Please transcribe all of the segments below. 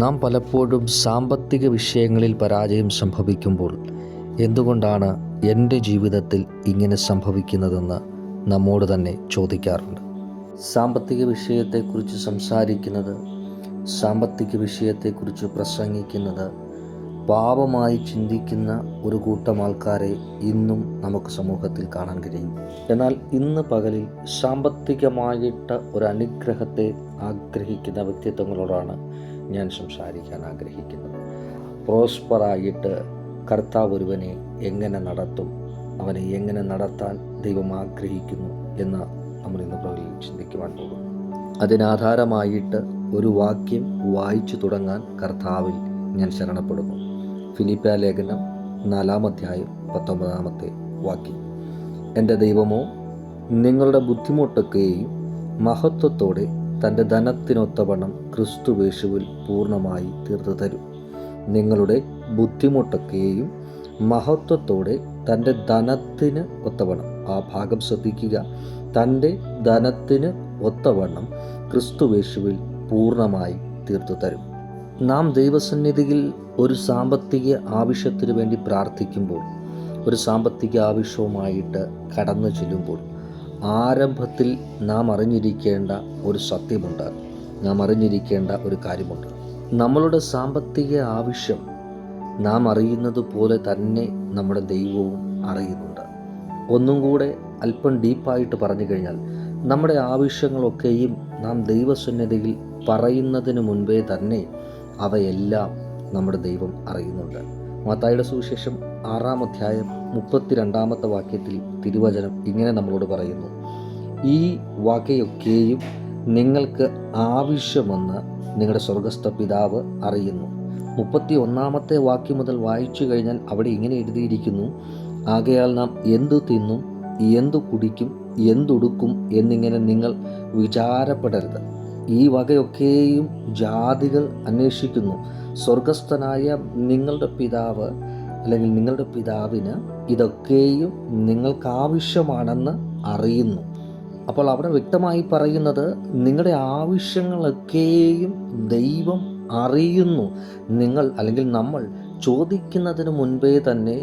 നാം പലപ്പോഴും സാമ്പത്തിക വിഷയങ്ങളിൽ പരാജയം സംഭവിക്കുമ്പോൾ എന്തുകൊണ്ടാണ് എൻ്റെ ജീവിതത്തിൽ ഇങ്ങനെ സംഭവിക്കുന്നതെന്ന് നമ്മോട് തന്നെ ചോദിക്കാറുണ്ട്. സാമ്പത്തിക വിഷയത്തെക്കുറിച്ച് സംസാരിക്കുന്നത്, സാമ്പത്തിക വിഷയത്തെക്കുറിച്ച് പ്രസംഗിക്കുന്നത് പാപമായി ചിന്തിക്കുന്ന ഒരു കൂട്ടം ആൾക്കാരെ ഇന്നും നമുക്ക് സമൂഹത്തിൽ കാണാൻ കഴിയും. എന്നാൽ ഇന്ന് പകലിൽ സാമ്പത്തികമായിട്ട് ഒരു അനുഗ്രഹത്തെ ആഗ്രഹിക്കുന്ന വ്യക്തിത്വങ്ങളോടാണ് ഞാൻ സംസാരിക്കാൻ ആഗ്രഹിക്കുന്നത്. പ്രോസ്പറായിട്ട് കർത്താവ് ഒരുവനെ എങ്ങനെ നടത്തും, അവനെ എങ്ങനെ നടത്താൻ ദൈവം ആഗ്രഹിക്കുന്നു എന്ന് നമ്മൾ ഇന്ന് പകലിൽ ചിന്തിക്കുവാൻ പോകുന്നു. അതിനാധാരമായിട്ട് ഒരു വാക്യം വായിച്ചു തുടങ്ങാൻ കർത്താവിൽ ഞാൻ ശരണപ്പെടുന്നു. ഫിലിപ്പിയ ലേഖനം 4-ാം അധ്യായം 19-ാമത്തെ വാക്യം. എൻ്റെ ദൈവമോ നിങ്ങളുടെ ബുദ്ധിമുട്ടൊക്കെയും മഹത്വത്തോടെ തൻ്റെ ധനത്തിനൊത്തവണ്ണം ക്രിസ്തുയേശുവിൽ പൂർണ്ണമായി തീർത്തു തരും. നിങ്ങളുടെ ബുദ്ധിമുട്ടൊക്കെയും മഹത്വത്തോടെ തൻ്റെ ധനത്തിന് ഒത്തവണ്ണം, ആ ഭാഗം ശ്രദ്ധിക്കുക, തൻ്റെ ധനത്തിന് ഒത്തവണ്ണം ക്രിസ്തുയേശുവിൽ പൂർണ്ണമായി തീർത്തു തരും. നാം ദൈവസന്നിധിയിൽ ഒരു സാമ്പത്തിക ആവശ്യത്തിന് വേണ്ടി പ്രാർത്ഥിക്കുമ്പോൾ, ഒരു സാമ്പത്തിക ആവശ്യവുമായിട്ട് കടന്നു ചെല്ലുമ്പോൾ ആരംഭത്തിൽ നാം അറിഞ്ഞിരിക്കേണ്ട ഒരു സത്യമുണ്ട്, നാം അറിഞ്ഞിരിക്കേണ്ട ഒരു കാര്യമുണ്ട്. നമ്മളുടെ സാമ്പത്തിക ആവശ്യം നാം അറിയുന്നത് പോലെ തന്നെ നമ്മുടെ ദൈവവും അറിയുന്നുണ്ട്. ഒന്നും കൂടെ അല്പം ഡീപ്പായിട്ട് പറഞ്ഞു കഴിഞ്ഞാൽ, നമ്മുടെ ആവശ്യങ്ങളൊക്കെയും നാം ദൈവസന്നിധിയിൽ പറയുന്നതിന് മുൻപേ തന്നെ അവയെല്ലാം നമ്മുടെ ദൈവം അറിയുന്നുണ്ട്. മത്തായിയുടെ സുവിശേഷം 6-ാം അധ്യായം 32-ാമത്തെ വാക്യത്തിൽ തിരുവചനം ഇങ്ങനെ നമ്മളോട് പറയുന്നു: ഈ വകയൊക്കെയും നിങ്ങൾക്ക് ആവശ്യമെന്ന് നിങ്ങളുടെ സ്വർഗസ്ഥ പിതാവ് അറിയുന്നു. 31-ാമത്തെ വാക്യം മുതൽ വായിച്ചു കഴിഞ്ഞാൽ അവിടെ ഇങ്ങനെ എഴുതിയിരിക്കുന്നു: ആകയാൽ നാം എന്തു തിന്നും, എന്തു കുടിക്കും, എന്തുടുക്കും എന്നിങ്ങനെ നിങ്ങൾ വിചാരപ്പെടരുത്. ഈ വകയൊക്കെയും ജാതികൾ അന്വേഷിക്കുന്നു. സ്വർഗസ്ഥനായ നിങ്ങളുടെ പിതാവ്, അല്ലെങ്കിൽ നിങ്ങളുടെ പിതാവിന് ഇതൊക്കെയും നിങ്ങൾക്ക് ആവശ്യമാണെന്ന് അറിയുന്നു. അപ്പോൾ അവിടെ വ്യക്തമായി പറയുന്നത്, നിങ്ങളുടെ ആവശ്യങ്ങളൊക്കെയും ദൈവം അറിയുന്നു. നിങ്ങൾ, അല്ലെങ്കിൽ നമ്മൾ ചോദിക്കുന്നതിന് മുൻപേ തന്നെ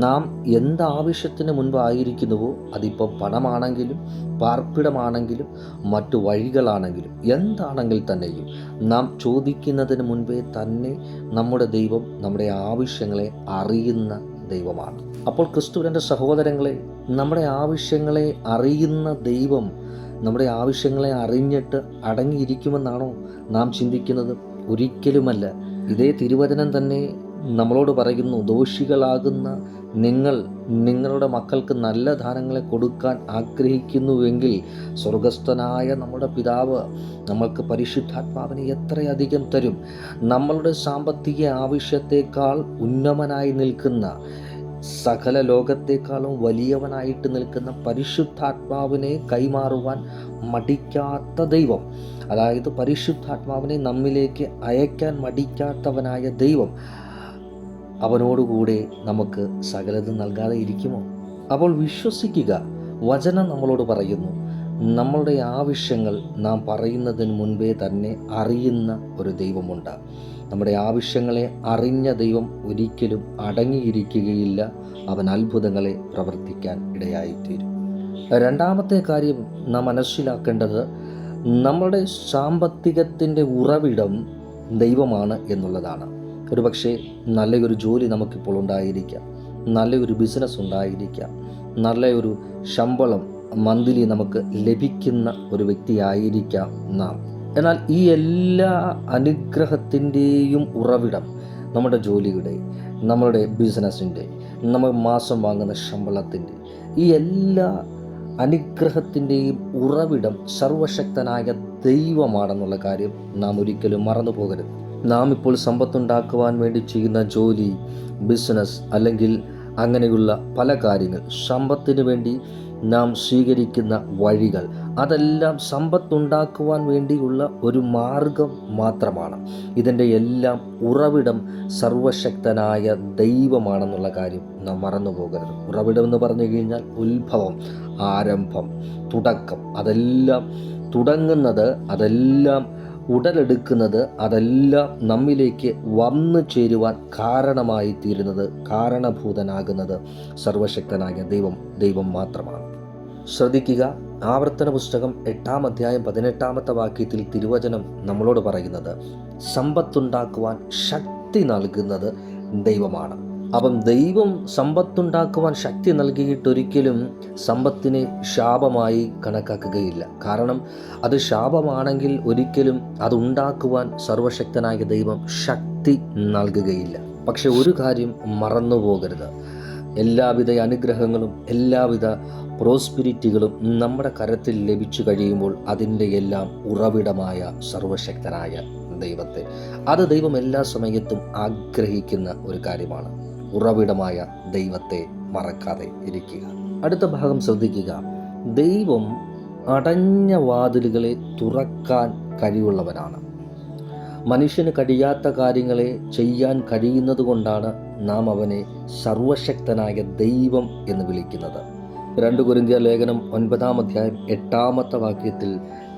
നാം എന്താവശ്യത്തിന് മുൻപായിരിക്കുന്നുവോ, അതിപ്പോൾ പണമാണെങ്കിലും പാർപ്പിടമാണെങ്കിലും മറ്റു വഴികളാണെങ്കിലും എന്താണെങ്കിൽ തന്നെയും നാം ചോദിക്കുന്നതിന് മുൻപേ തന്നെ നമ്മുടെ ദൈവം നമ്മുടെ ആവശ്യങ്ങളെ അറിയുന്ന ദൈവമാണ്. അപ്പോൾ ക്രിസ്തുവിൻ്റെ സഹോദരങ്ങളെ, നമ്മുടെ ആവശ്യങ്ങളെ അറിയുന്ന ദൈവം നമ്മുടെ ആവശ്യങ്ങളെ അറിഞ്ഞിട്ട് അടങ്ങിയിരിക്കുമെന്നാണോ നാം ചിന്തിക്കുന്നത്? ഒരിക്കലുമല്ല. ഇതേ തിരുവചനം തന്നെ നമ്മളോട് പറയുന്നു: ദോഷികളാകുന്ന നിങ്ങൾ നിങ്ങളുടെ മക്കൾക്ക് നല്ല ദാനങ്ങളെ കൊടുക്കാൻ ആഗ്രഹിക്കുന്നുവെങ്കിൽ സ്വർഗസ്ഥനായ നമ്മുടെ പിതാവ് നമ്മൾക്ക് പരിശുദ്ധാത്മാവിനെ എത്രയധികം തരും. നമ്മളുടെ സാമ്പത്തിക ആവശ്യത്തെക്കാൾ ഉന്നതനായി നിൽക്കുന്ന, സകല ലോകത്തെക്കാളും വലിയവനായിട്ട് നിൽക്കുന്ന പരിശുദ്ധാത്മാവിനെ കൈമാറുവാൻ മടിക്കാത്ത ദൈവം, അതായത് പരിശുദ്ധാത്മാവിനെ നമ്മിലേക്ക് അയക്കാൻ മടിക്കാത്തവനായ ദൈവം, അവനോടുകൂടെ നമുക്ക് സകലതും നൽകാതെ ഇരിക്കുമോ? അപ്പോൾ വിശ്വസിക്കുക, വചനം നമ്മളോട് പറയുന്നു, നമ്മളുടെ ആവശ്യങ്ങൾ നാം പറയുന്നതിന് മുൻപേ തന്നെ അറിയുന്ന ഒരു ദൈവമുണ്ട്. നമ്മുടെ ആവശ്യങ്ങളെ അറിഞ്ഞ ദൈവം ഒരിക്കലും അടങ്ങിയിരിക്കുകയില്ല. അവൻ അത്ഭുതങ്ങളെ പ്രവർത്തിക്കാൻ ഇടയായിത്തീരും. രണ്ടാമത്തെ കാര്യം നാം മനസ്സിലാക്കേണ്ടത്, നമ്മുടെ സാമ്പത്തികത്തിൻ്റെ ഉറവിടം ദൈവമാണ് എന്നുള്ളതാണ്. ഒരു പക്ഷേ നല്ലൊരു ജോലി നമുക്കിപ്പോൾ ഉണ്ടായിരിക്കാം, നല്ലൊരു ബിസിനസ് ഉണ്ടായിരിക്കാം, നല്ലൊരു ശമ്പളം മന്ത്ലി നമുക്ക് ലഭിക്കുന്ന ഒരു വ്യക്തിയായിരിക്കാം നാം. എന്നാൽ ഈ എല്ലാ അനുഗ്രഹത്തിൻ്റെയും ഉറവിടം, നമ്മുടെ ജോലിയുടെ, നമ്മുടെ ബിസിനസ്സിൻ്റെ, നമ്മൾ മാസം വാങ്ങുന്ന ശമ്പളത്തിൻ്റെ, ഈ എല്ലാ അനുഗ്രഹത്തിൻ്റെയും ഉറവിടം സർവശക്തനായ ദൈവമാണെന്നുള്ള കാര്യം നാം ഒരിക്കലും മറന്നു പോകരുത്. നാം ഇപ്പോൾ സമ്പത്തുണ്ടാക്കുവാൻ വേണ്ടി ചെയ്യുന്ന ജോലി, ബിസിനസ്, അല്ലെങ്കിൽ അങ്ങനെയുള്ള പല കാര്യങ്ങൾ, സമ്പത്തിന് വേണ്ടി നാം സ്വീകരിക്കുന്ന വഴികൾ, അതെല്ലാം സമ്പത്തുണ്ടാക്കുവാൻ വേണ്ടിയുള്ള ഒരു മാർഗം മാത്രമാണ്. ഇതിൻ്റെ എല്ലാം ഉറവിടം സർവശക്തനായ ദൈവമാണെന്നുള്ള കാര്യം നാം മറന്നു പോകരുത്. ഉറവിടം എന്ന് പറഞ്ഞു കഴിഞ്ഞാൽ ഉത്ഭവം, ആരംഭം, തുടക്കം, അതെല്ലാം തുടങ്ങുന്നത്, അതെല്ലാം ഉടലെടുക്കുന്നത്, അതെല്ലാം നമ്മിലേക്ക് വന്നു ചേരുവാൻ കാരണമായി തീരുന്നത്, കാരണഭൂതനാകുന്നത് സർവശക്തനായ ദൈവം മാത്രമാണ്. ശ്രദ്ധിക്കുക, ആവർത്തന പുസ്തകം 8-ാം അധ്യായം 18-ാമത്തെ വാക്യത്തിൽ തിരുവചനം നമ്മളോട് പറയുന്നത് സമ്പത്തുണ്ടാക്കുവാൻ ശക്തി നൽകുന്നത് ദൈവമാണ്. അപ്പം ദൈവം സമ്പത്തുണ്ടാക്കുവാൻ ശക്തി നൽകിയിട്ടൊരിക്കലും സമ്പത്തിനെ ശാപമായി കണക്കാക്കുകയില്ല. കാരണം അത് ശാപമാണെങ്കിൽ ഒരിക്കലും അതുണ്ടാക്കുവാൻ സർവശക്തനായ ദൈവം ശക്തി നൽകുകയില്ല. പക്ഷെ ഒരു കാര്യം മറന്നു പോകരുത്, എല്ലാവിധ അനുഗ്രഹങ്ങളും എല്ലാവിധ പ്രോസ്പിരിറ്റികളും നമ്മുടെ കരത്തിൽ ലഭിച്ചു കഴിയുമ്പോൾ അതിൻ്റെ എല്ലാം ഉറവിടമായ സർവശക്തനായ ദൈവത്തെ, അത് ദൈവം എല്ലാ സമയത്തും ആഗ്രഹിക്കുന്ന ഒരു കാര്യമാണ്. ഉറവിടമായ ദൈവത്തെ മറക്കാതെ ഇരിക്കുക. അടുത്ത ഭാഗം ശ്രദ്ധിക്കുക. ദൈവം അടഞ്ഞ വാതിലുകളെ തുറക്കാൻ കഴിവുള്ളവനാണ്. മനുഷ്യന് കഴിയാത്ത കാര്യങ്ങളെ ചെയ്യാൻ കഴിയുന്നത് കൊണ്ടാണ് നാം അവനെ സർവശക്തനായ ദൈവം എന്ന് വിളിക്കുന്നത്. 2 കൊരിന്ത്യർ ലേഖനം 9-ാം അധ്യായം 8-ാമത്തെ വാക്യത്തിൽ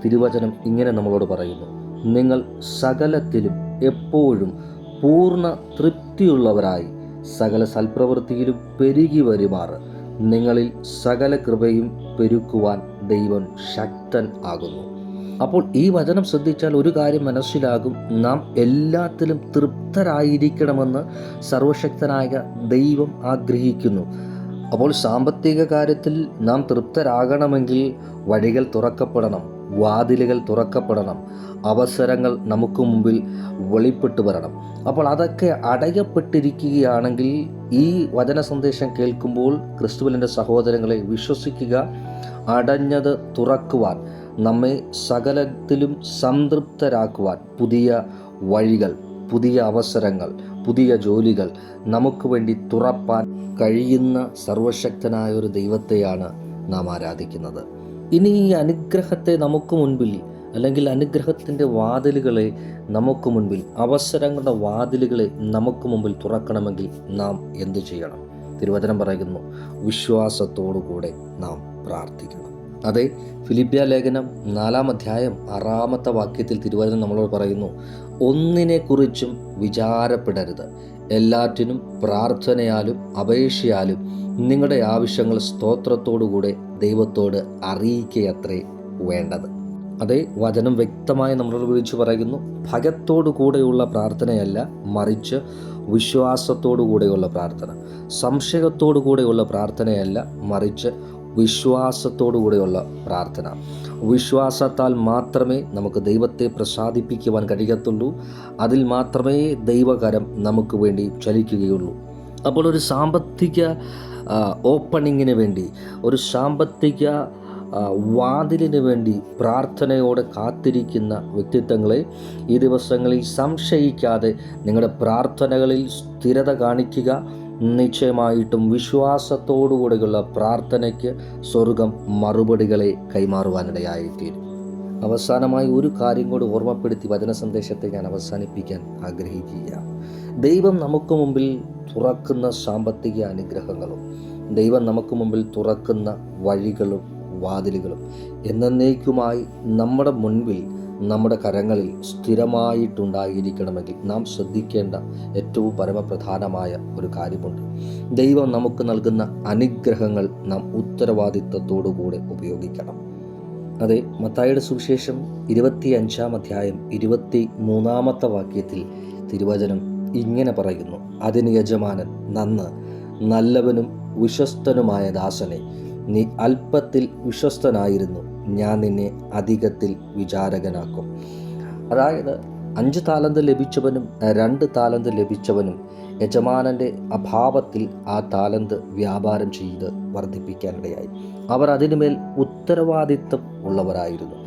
തിരുവചനം ഇങ്ങനെ നമ്മളോട് പറയുന്നു: നിങ്ങൾ സകലത്തിലും എപ്പോഴും പൂർണ്ണ തൃപ്തിയുള്ളവരായി സകല സൽപ്രവൃത്തിയിലും പെരുകി വരുമാറ് നിങ്ങളിൽ സകല കൃപയും പെരുക്കുവാൻ ദൈവം ശക്തൻ ആകുന്നു. അപ്പോൾ ഈ വചനം ശ്രദ്ധിച്ചാൽ ഒരു കാര്യം മനസ്സിലാകും, നാം എല്ലാത്തിലും തൃപ്തരായിരിക്കണമെന്ന് സർവശക്തനായ ദൈവം ആഗ്രഹിക്കുന്നു. അപ്പോൾ സാമ്പത്തിക കാര്യത്തിൽ നാം തൃപ്തരാകണമെങ്കിൽ വഴികൾ തുറക്കപ്പെടണം, വാതിലുകൾ തുറക്കപ്പെടണം, അവസരങ്ങൾ നമുക്ക് മുമ്പിൽ വെളിപ്പെട്ടു വരണം. അപ്പോൾ അതൊക്കെ അടയപ്പെട്ടിരിക്കുകയാണെങ്കിൽ ഈ വചന സന്ദേശം കേൾക്കുമ്പോൾ ക്രിസ്തുവിൻ്റെ സഹോദരങ്ങളെ വിശ്വസിക്കുക, അടഞ്ഞത് തുറക്കുവാൻ, നമ്മെ സകലത്തിലും സംതൃപ്തരാക്കുവാൻ പുതിയ വഴികൾ, പുതിയ അവസരങ്ങൾ, പുതിയ ജോലികൾ നമുക്ക് വേണ്ടി തുറപ്പാൻ കഴിയുന്ന സർവശക്തനായ ഒരു ദൈവത്തെയാണ് നാം ആരാധിക്കുന്നത്. ഇനി ഈ അനുഗ്രഹത്തെ നമുക്ക് മുൻപിൽ, അല്ലെങ്കിൽ അനുഗ്രഹത്തിൻ്റെ വാതിലുകളെ നമുക്ക് മുൻപിൽ, അവസരങ്ങളുടെ വാതിലുകളെ നമുക്ക് മുമ്പിൽ തുറക്കണമെങ്കിൽ നാം എന്തു ചെയ്യണം? തിരുവചനം പറയുന്നു, വിശ്വാസത്തോടുകൂടെ നാം പ്രാർത്ഥിക്കണം. അതെ, ഫിലിപ്പിയ ലേഖനം 4-ാം അധ്യായം 6-ാമത്തെ വാക്യത്തിൽ തിരുവചനം നമ്മളോട് പറയുന്നു, ഒന്നിനെക്കുറിച്ചും വിചാരപ്പെടരുത്, എല്ലാറ്റിനും പ്രാർത്ഥനയാലും അപേക്ഷയാലും നിങ്ങളുടെ ആവശ്യങ്ങൾ സ്തോത്രത്തോടുകൂടെ ദൈവത്തോട് അറിയിക്കുകയത്രേ വേണ്ടത്. അതേ, വചനം വ്യക്തമായി നമ്മളോട് വിളിച്ചു പറയുന്നു, ഭയത്തോടു കൂടെയുള്ള പ്രാർത്ഥനയല്ല, മറിച്ച് വിശ്വാസത്തോടു കൂടെയുള്ള പ്രാർത്ഥന. സംശയത്തോടു കൂടെയുള്ള പ്രാർത്ഥനയല്ല, മറിച്ച് വിശ്വാസത്തോടു കൂടെയുള്ള പ്രാർത്ഥന. വിശ്വാസത്താൽ മാത്രമേ നമുക്ക് ദൈവത്തെ പ്രസാദിപ്പിക്കുവാൻ കഴിയത്തുള്ളൂ. അതിൽ മാത്രമേ ദൈവകരം നമുക്ക് വേണ്ടി ചലിക്കുകയുള്ളൂ. അപ്പോൾ ഒരു സാമ്പത്തിക ഓപ്പണിങ്ങിന് വേണ്ടി, ഒരു സാമ്പത്തിക വാതിലിന് വേണ്ടി പ്രാർത്ഥനയോടെ കാത്തിരിക്കുന്ന വ്യക്തിത്വങ്ങളെ ഈ ദിവസങ്ങളിൽ സംശയിക്കാതെ നിങ്ങളുടെ പ്രാർത്ഥനകളിൽ സ്ഥിരത കാണിക്കുക. നിശ്ചയമായിട്ടും വിശ്വാസത്തോടുകൂടെയുള്ള പ്രാർത്ഥനയ്ക്ക് സ്വർഗം മറുപടികളെ കൈമാറുവാനിടയായിത്തീരും. അവസാനമായി ഒരു കാര്യം കൂടി ഓർമ്മപ്പെടുത്തി വചന സന്ദേശത്തെ ഞാൻ അവസാനിപ്പിക്കാൻ ആഗ്രഹിക്കുകയാണ്. ദൈവം നമുക്ക് മുമ്പിൽ തുറക്കുന്ന സാമ്പത്തിക അനുഗ്രഹങ്ങളും, ദൈവം നമുക്ക് മുമ്പിൽ തുറക്കുന്ന വഴികളും വാതിലുകളും എന്നേക്കുമായി നമ്മുടെ മുൻപിൽ, നമ്മുടെ കരങ്ങളിൽ സ്ഥിരമായിട്ടുണ്ടായിരിക്കണമെങ്കിൽ നാം ശ്രദ്ധിക്കേണ്ട ഏറ്റവും പരമപ്രധാനമായ ഒരു കാര്യമുണ്ട്. ദൈവം നമുക്ക് നൽകുന്ന അനുഗ്രഹങ്ങൾ നാം ഉത്തരവാദിത്വത്തോടുകൂടെ ഉപയോഗിക്കണം. അതെ, മത്തായിയുടെ സുവിശേഷം 25-ാം അധ്യായം 23-ാമത്തെ വാക്യത്തിൽ തിരുവചനം ഇങ്ങനെ പറയുന്നു, അതിന് യജമാനൻ, നന്ന് നല്ലവനും വിശ്വസ്തനുമായ ദാസനെ, നീ അല്പത്തിൽ വിശ്വസ്തനായിരുന്നു, ഞാൻ നിന്നെ അധികത്തിൽ വിചാരകനാക്കും. അതായത് 5 താലന്ത് ലഭിച്ചവനും 2 താലന്ത് ലഭിച്ചവനും യജമാനൻ്റെ അഭാവത്തിൽ ആ താലന്ത് വ്യാപാരം ചെയ്ത് വർദ്ധിപ്പിക്കാനിടയായി. അവർ അതിനുമേൽ ഉത്തരവാദിത്വം ഉള്ളവരായിരുന്നു.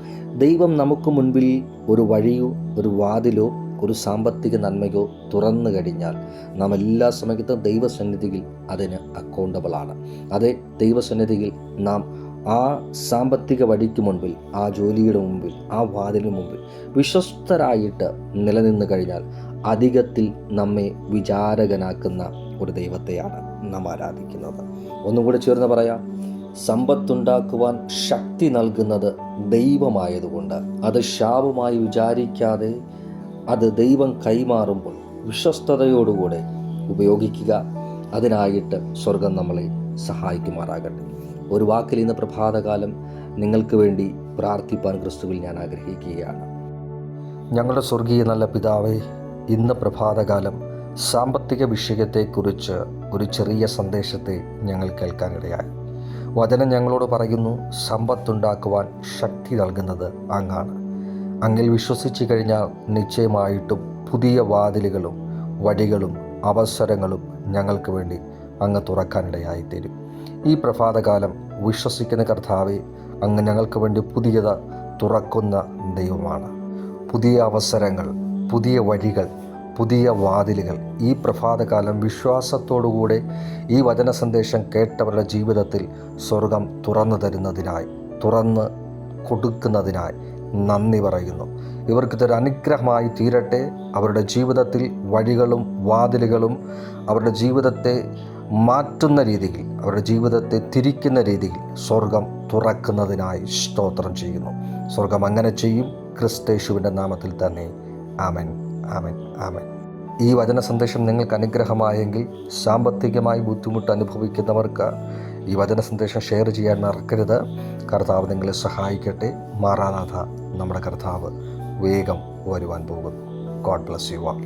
ദൈവം നമുക്ക് മുൻപിൽ ഒരു വഴിയോ ഒരു വാതിലോ ഒരു സാമ്പത്തിക നന്മയോ തുറന്നു കഴിഞ്ഞാൽ നാം എല്ലാ സമയത്തും ദൈവസന്നിധിയിൽ അതിന് അക്കൗണ്ടബിളാണ്. അതേ, ദൈവസന്നിധിയിൽ നാം ആ സാമ്പത്തിക വഴിക്ക് മുൻപിൽ, ആ ജോലിയുടെ മുമ്പിൽ, ആ വാതിലിന് മുമ്പിൽ വിശ്വസ്തരായിട്ട് നിലനിന്ന് കഴിഞ്ഞാൽ അധികത്തിൽ നമ്മെ വിചാരകനാക്കുന്ന ഒരു ദൈവത്തെയാണ് നാം ആരാധിക്കുന്നത്. ഒന്നുകൂടെ ചേർന്ന് പറയാം, സമ്പത്തുണ്ടാക്കുവാൻ ശക്തി നൽകുന്നത് ദൈവമായതുകൊണ്ട് അത് ശാപമായി വിചാരിക്കാതെ അത് ദൈവം കൈമാറുമ്പോൾ വിശ്വസ്തയോടുകൂടെ ഉപയോഗിക്കുക. അതിനായിട്ട് സ്വർഗം നമ്മളെ സഹായിക്കുമാറാകട്ടെ. ഒരു വാക്കിൽ ഇന്ന് പ്രഭാതകാലം നിങ്ങൾക്ക് വേണ്ടി പ്രാർത്ഥിപ്പാൻ ക്രിസ്തുവിൽ ഞാൻ ആഗ്രഹിക്കുകയാണ്. ഞങ്ങളുടെ സ്വർഗീയ നല്ല പിതാവേ, ഇന്ന് പ്രഭാതകാലം സാമ്പത്തിക വിഷയത്തെക്കുറിച്ച് ഒരു ചെറിയ സന്ദേശത്തെ ഞങ്ങൾ കേൾക്കാനിടയായി. വചനം ഞങ്ങളോട് പറയുന്നു, സമ്പത്തുണ്ടാക്കുവാൻ ശക്തി നൽകുന്നത് അങ്ങാണ്. അങ്ങിൽ വിശ്വസിച്ചു കഴിഞ്ഞാൽ നിശ്ചയമായിട്ടും പുതിയ വാതിലുകളും വഴികളും അവസരങ്ങളും ഞങ്ങൾക്ക് വേണ്ടി അങ്ങ് തുറക്കാനിടയായിത്തീരും. ഈ പ്രഭാതകാലം വിശ്വസിക്കുന്ന കർത്താവെ, അങ്ങ് ഞങ്ങൾക്ക് വേണ്ടി പുതിയത് തുറക്കുന്ന ദൈവമാണ്. പുതിയ അവസരങ്ങൾ, പുതിയ വഴികൾ, പുതിയ വാതിലുകൾ ഈ പ്രഭാതകാലം വിശ്വാസത്തോടുകൂടെ ഈ വചന സന്ദേശം കേട്ടവരുടെ ജീവിതത്തിൽ സ്വർഗം തുറന്നു തരുന്നതിനായി, തുറന്ന് കൊടുക്കുന്നതിനായി നന്ദി പറയുന്നു. ഇവർക്കിതൊരു അനുഗ്രഹമായി തീരട്ടെ. അവരുടെ ജീവിതത്തിൽ വഴികളും വാതിലുകളും അവരുടെ ജീവിതത്തെ മാറ്റുന്ന രീതിയിൽ, അവരുടെ ജീവിതത്തെ തിരിക്കുന്ന രീതിയിൽ സ്വർഗം തുറക്കുന്നതിനായി സ്തോത്രം ചെയ്യുന്നു. സ്വർഗം അങ്ങനെ ചെയ്യും, ക്രിസ്തേശുവിൻ്റെ നാമത്തിൽ തന്നെ. ആമേൻ, ആമേൻ, ആമേൻ. ഈ വചന സന്ദേശം നിങ്ങൾക്ക് അനുഗ്രഹമായെങ്കിൽ സാമ്പത്തികമായി ബുദ്ധിമുട്ട് അനുഭവിക്കുന്നവർക്ക് ഈ വചന സന്ദേശം ഷെയർ ചെയ്യാൻ മറക്കരുത്. കർത്താവ് നിങ്ങളെ സഹായിക്കട്ടെ. മാറാനാഥ നമ്മുടെ കർത്താവ് വേഗം വരുവാൻ പോകുന്നു. God bless you all.